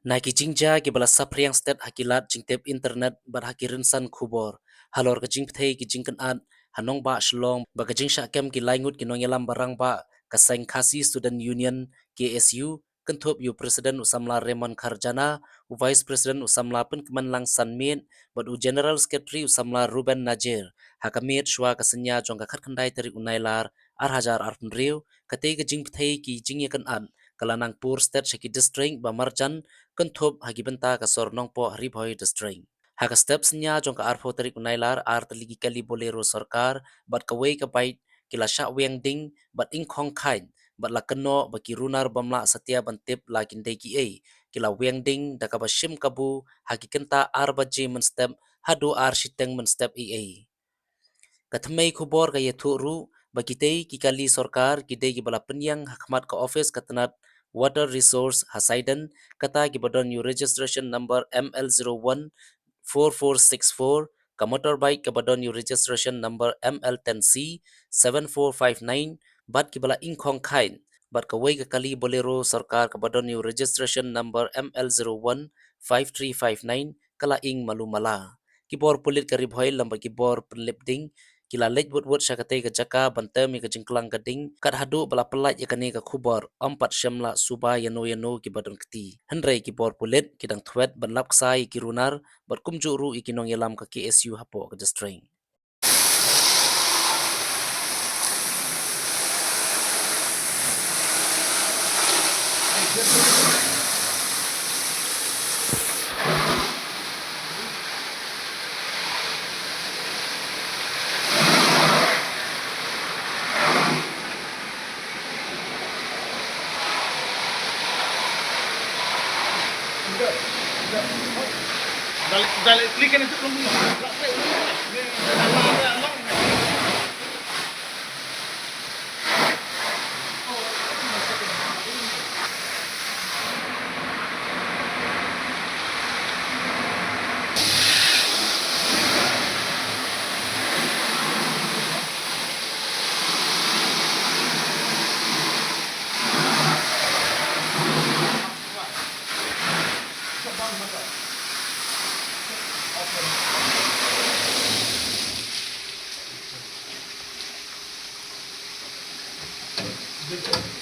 Naki jingja ki bala sapriang stet hakilat jingtep internet bar hakirin san khubor. Halor ka jingpthei ki jingkan an hanong ba shlong ba ka jingsha kem ki laingut ki nongelam barang ba kasang khasi student union KSU kentup yu presiden usamla Raymond Kharjana u vice president usamla pen keman lang sanmin bad u general secretary usamla Ruben Najir hakamit shwa kasenya jong ka khat khandai tari unailar ar hajar ar punriu kate ka jingpthei ki jingyakan an kalanang pur state shaki district ba marjan kentup hagi benta ka sor Nongpoh Ribhoi district. Haka steps nya jong ka arpo tarik unailar ar teligi kali bolero Sorkar bat ka wei ka bait kila Shah Wiang ding bat Ingkhong kain bat la keno baki Runar bamla setia bantip la kindai ki kila Wiang ding da ka bashim kabu hagi kenta ar baji men step hadu ar shiteng men step Kathmei khubor ka ye ru bagitei ki kali Sorkar kidei ki bala penyang hakmat ka office katanat water resource hasaiden kata ki badon new registration number ML01 4464 ka motorbike ka badon new registration number ML10C 7459 bat ki bala Ingkhong kain bat ka wei ka kali bolero Sorkar ka badon new registration number ML01 5359 kala ing malumala kibor pulit ka ribhoy lamba kibor penlipding kila lej wot syakate ka jaka bantem ka jingklang gading kat hadu bala pelat ya kani ka khubor ampat syamla suba yano ki badon keti hendrai ki bor pulit kidang Thwet banlap ksai ki Runar bat kumju ru ikinong yalam ka KSU hapo ka district. Dale, clic en este plumón. Good.